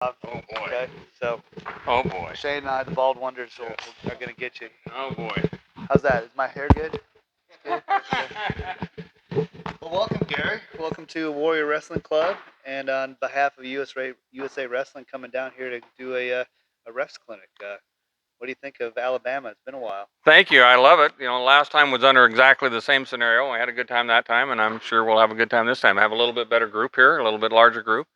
Oh boy. Okay, so. Oh boy. Shane and I, the bald wonders, are gonna get you. Oh boy. How's that? Is my hair good? Good. Well, welcome, Gary. Welcome to Warrior Wrestling Club, and on behalf of USA Wrestling, coming down here to do a rest clinic. What do you think of Alabama? It's been a while. Thank you. I love it. Last time was under exactly the same scenario. I had a good time that time, and I'm sure we'll have a good time this time. I have a little bit better group here, a little bit larger group.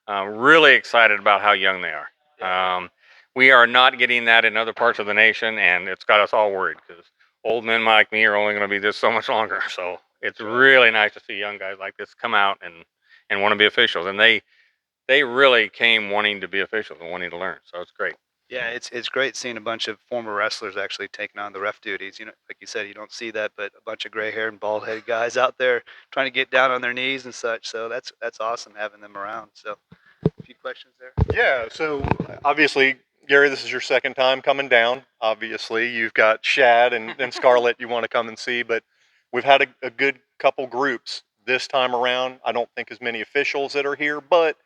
Really excited about how young they are. We are not getting that in other parts of the nation, and it's got us all worried because old men like me are only going to be this so much longer. So it's really nice to see young guys like this come out and want to be officials, and they really came wanting to be officials and wanting to learn. So it's great. Yeah, it's great seeing a bunch of former wrestlers actually taking on the ref duties. Like you said, you don't see that, but a bunch of gray-haired and bald-headed guys out there trying to get down on their knees and such. So that's awesome having them around. So, a few questions there. Yeah. So obviously, Gary, this is your second time coming down. Obviously, you've got Shad and Scarlett you want to come and see, but we've had a good couple groups this time around. I don't think as many officials that are here, but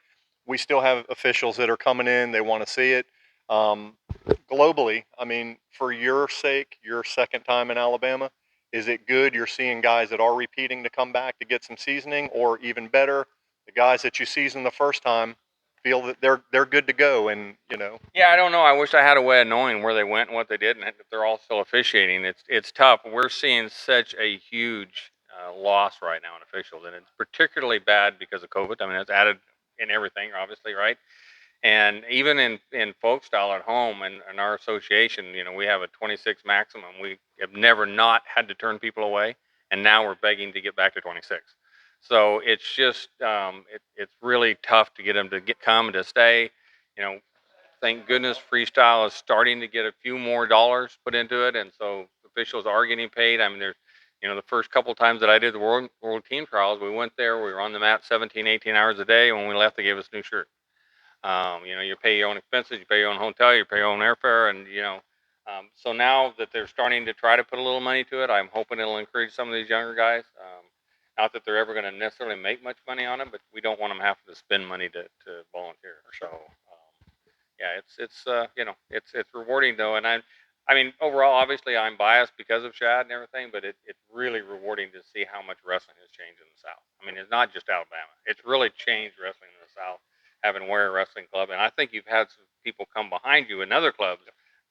we still have officials that are coming in. They want to see it. Globally, I mean, for your sake, your second time in Alabama, is it good you're seeing guys that are repeating to come back to get some seasoning, or even better, the guys that you seasoned the first time feel that they're good to go, and Yeah, I don't know. I wish I had a way of knowing where they went and what they did, and if they're all still officiating. It's tough. We're seeing such a huge loss right now in officials, and it's particularly bad because of COVID. I mean, it's added in everything, obviously, right? And even in folk style at home and in our association, we have a 26 maximum. We have never not had to turn people away, and now we're begging to get back to 26. So it's just it's really tough to get them to come and to stay. You know, thank goodness Freestyle is starting to get a few more dollars put into it, and so officials are getting paid. I mean, there's the first couple times that I did the world team trials, we went there, we were on the mat 17, 18 hours a day. When we left, they gave us a new shirt. You pay your own expenses, you pay your own hotel, you pay your own airfare, and so now that they're starting to try to put a little money to it, I'm hoping it'll encourage some of these younger guys. Not that they're ever going to necessarily make much money on it, but we don't want them having to spend money to volunteer. So yeah, it's rewarding though, and I mean overall, obviously I'm biased because of Shad and everything, but it's really rewarding to see how much wrestling has changed in the South. I mean, it's not just Alabama; it's really changed wrestling in the South. Having Warrior Wrestling Club, and I think you've had some people come behind you in other clubs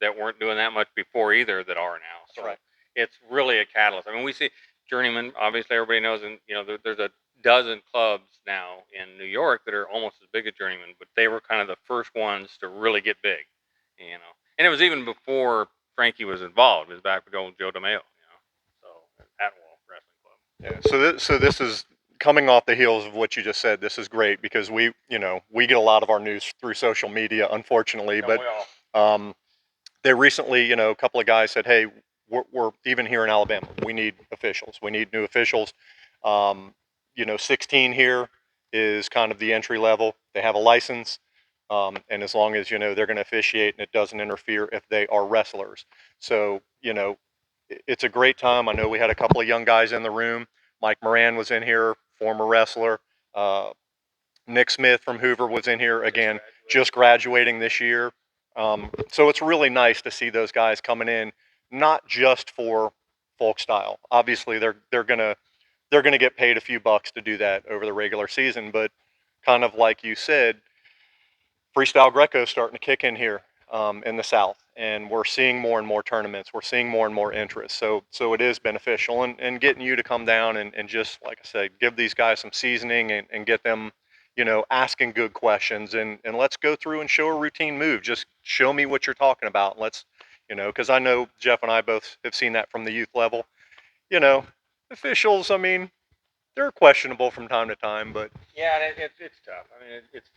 that weren't doing that much before either that are now. So right. It's really a catalyst. I mean, we see Journeyman. Obviously, everybody knows, and there's a dozen clubs now in New York that are almost as big as Journeyman, but they were kind of the first ones to really get big, And it was even before Frankie was involved. It was back with old Joe DeMeo, So Atwell Wrestling Club. Yeah. So this is coming off the heels of what you just said. This is great because we get a lot of our news through social media, unfortunately. Don't we all? They recently, a couple of guys said, "Hey, we're even here in Alabama. We need officials. We need new officials." 16 here is kind of the entry level. They have a license, and as long as they're going to officiate and it doesn't interfere if they are wrestlers. So it's a great time. I know we had a couple of young guys in the room. Mike Moran was in here, former wrestler. Uh, Nick Smith from Hoover was in here again, just graduating this year. So it's really nice to see those guys coming in, not just for folk style. Obviously, they're gonna get paid a few bucks to do that over the regular season, but kind of like you said, freestyle Greco is starting to kick in here in the South, and we're seeing more and more tournaments. We're seeing more and more interest. So it is beneficial, and getting you to come down and just, like I said, give these guys some seasoning and get them, asking good questions, and let's go through and show a routine move. Just show me what you're talking about. Let's, because I know Jeff and I both have seen that from the youth level. You know, officials, I mean, they're questionable from time to time, but yeah, it's tough. I mean, it's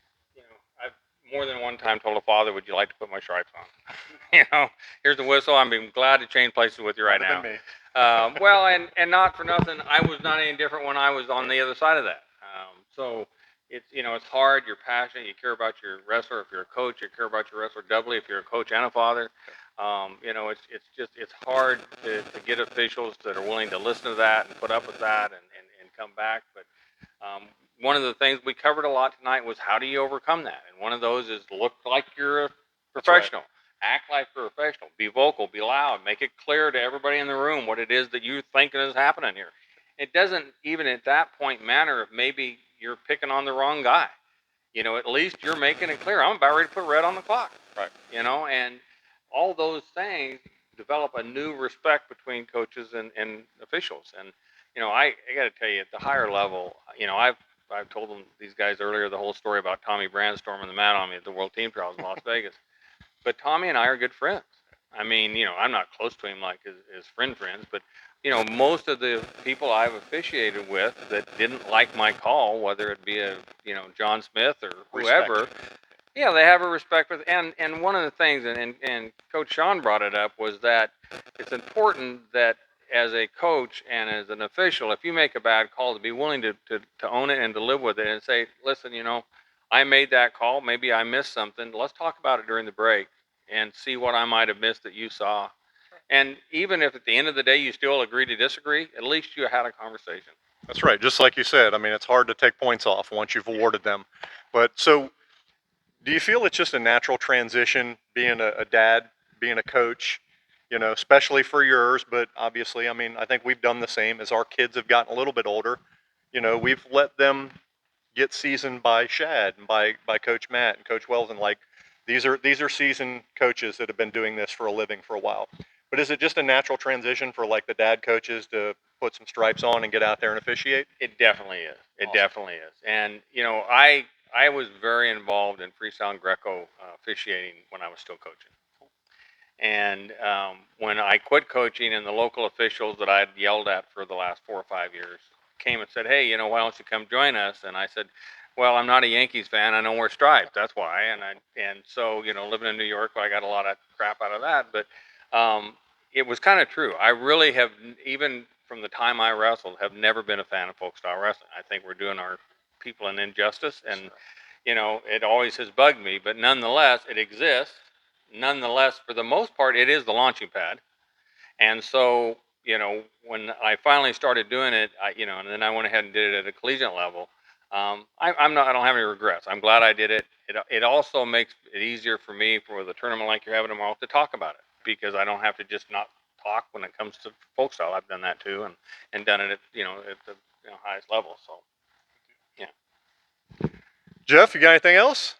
I've more than one time told a father, "Would you like to put my stripes on?" Here's the whistle. I'm glad to change places with you right now. Me. Well, and not for nothing, I was not any different when I was on the other side of that. So it's hard. You're passionate. You care about your wrestler. If you're a coach, you care about your wrestler doubly. If you're a coach and a father, it's hard to get officials that are willing to listen to that and put up with that and come back. But one of the things we covered a lot tonight was how do you overcome that? And one of those is look like you're a That's right. professional, act like you're a professional, be vocal, be loud, make it clear to everybody in the room what it is that you think is happening here. It doesn't even at that point matter if maybe you're picking on the wrong guy. At least you're making it clear. I'm about ready to put red on the clock. Right. And all those things develop a new respect between coaches and officials. And I got to tell you, at the higher level, I've told them these guys earlier the whole story about Tommy Brand storming the mat on me at the World Team Trials in Las Vegas. But Tommy and I are good friends. I mean, I'm not close to him like his friends, but most of the people I've officiated with that didn't like my call, whether it be a John Smith or Respect. whoever, yeah, they have a respect for. And one of the things, and Coach Sean brought it up, was that it's important that as a coach and as an official, if you make a bad call, to be willing to own it and to live with it and say, listen, I made that call. Maybe I missed something. Let's talk about it during the break and see what I might have missed that you saw. And even if at the end of the day you still agree to disagree, at least you had a conversation. That's right. Just like you said, I mean, it's hard to take points off once you've awarded them. But so, do you feel it's just a natural transition being a dad, being a coach, especially for yours, but obviously, I mean, I think we've done the same as our kids have gotten a little bit older. We've let them get seasoned by Shad and by Coach Matt and Coach Wells, and like these are seasoned coaches that have been doing this for a living for a while. But is it just a natural transition for like the dad coaches to put some stripes on and get out there and officiate? It definitely is. It Awesome. definitely is. And I was very involved in Freestyle and Greco officiating when I was still coaching. And when I quit coaching, and the local officials that I'd yelled at for the last 4 or 5 years came and said, "Hey, why don't you come join us?" And I said, "Well, I'm not a Yankees fan. I know we're striped. That's why." And so living in New York, I got a lot of crap out of that. But it was kind of true. I really have, even from the time I wrestled, have never been a fan of folk style wrestling. I think we're doing our people an injustice, and it always has bugged me. But nonetheless, it exists. Nonetheless, for the most part, it is the launching pad. And so, when I finally started doing it, and then I went ahead and did it at a collegiate level. I don't have any regrets. I'm glad I did it. It also makes it easier for me for the tournament like you're having tomorrow to talk about it, because I don't have to just not talk when it comes to folk style. I've done that too, and done it at at the highest level. So yeah. Jeff, you got anything else?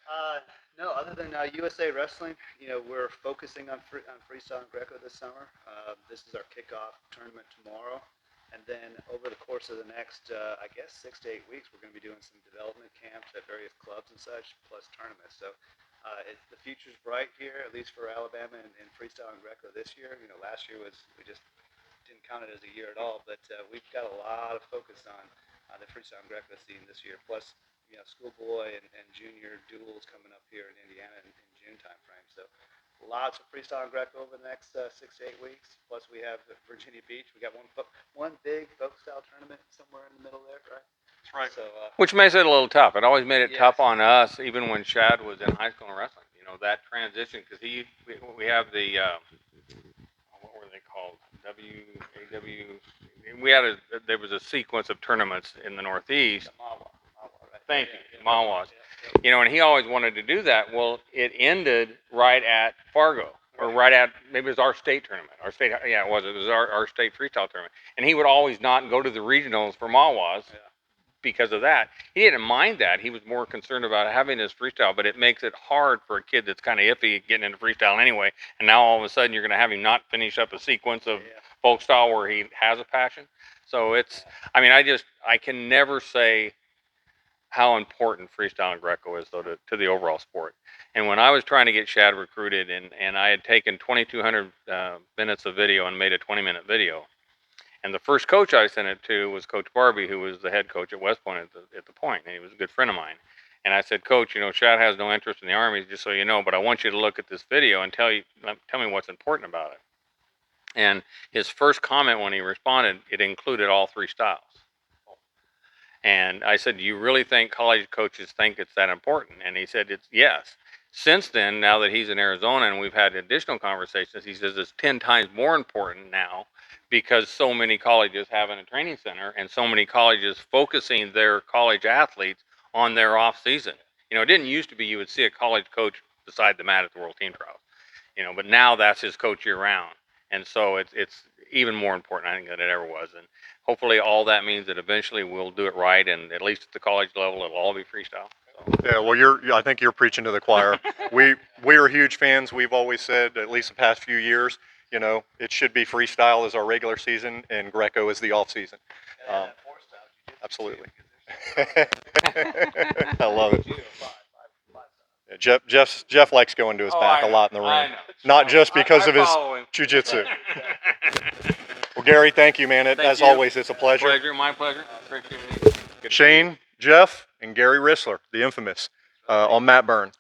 No, other than USA Wrestling, we're focusing on Freestyle and Greco this summer. This is our kickoff tournament tomorrow. And then over the course of the next, I guess, 6 to 8 weeks, we're going to be doing some development camps at various clubs and such, plus tournaments. So the future's bright here, at least for Alabama and Freestyle and Greco this year. Last year we just didn't count it as a year at all, but we've got a lot of focus on the Freestyle and Greco scene this year, plus schoolboy and junior duels coming up here in Indiana in June timeframe. So lots of freestyle and Greco over the next 6 to 8 weeks. Plus we have Virginia Beach. We got one big folk style tournament somewhere in the middle there, right? That's right. So Which makes it a little tough. It always made it Yes. tough on us, even when Shad was in high school and wrestling. That transition, because we have the what were they called? WAW. There was a sequence of tournaments in the Northeast. Mawa, right? Thank you, Mawas. And he always wanted to do that. Well, it ended right at Fargo, or right at, maybe it was our state tournament. Our state, yeah, it was. It was our state freestyle tournament. And he would always not go to the regionals for Mawas because of that. He didn't mind that. He was more concerned about having his freestyle, but it makes it hard for a kid that's kind of iffy getting into freestyle anyway. And now all of a sudden you're going to have him not finish up a sequence of folk style where he has a passion. So I mean, I can never say how important freestyle and Greco is, though, to the overall sport. And when I was trying to get Shad recruited, and I had taken 2,200 minutes of video and made a 20-minute video, and the first coach I sent it to was Coach Barbie, who was the head coach at West Point at the point, and he was a good friend of mine. And I said, Coach, Shad has no interest in the Army, just so you know, but I want you to look at this video and tell me what's important about it. And his first comment when he responded, it included all three styles. And I said, do you really think college coaches think it's that important? And he said, it's yes. Since then, now that he's in Arizona and we've had additional conversations, he says it's 10 times more important now because so many colleges having a training center and so many colleges focusing their college athletes on their off season. You know, it didn't used to be you would see a college coach beside the mat at the World Team Trials, you know, but now that's his coach year round. And so it's even more important, I think, than it ever was. And hopefully all that means that eventually we'll do it right, and at least at the college level, it'll all be freestyle. Yeah, well, I think you're preaching to the choir. We are huge fans. We've always said, at least the past few years, you know, it should be freestyle as our regular season and Greco as the off season. Absolutely. I love it. Yeah, Jeff likes going to his back a lot in the ring, not just because of his jiu-jitsu. Well, Gary, thank you, man. As always, it's a pleasure. My pleasure. Appreciate it. Shane, Jeff, and Gary Rissler, the infamous, on Matt Byrne.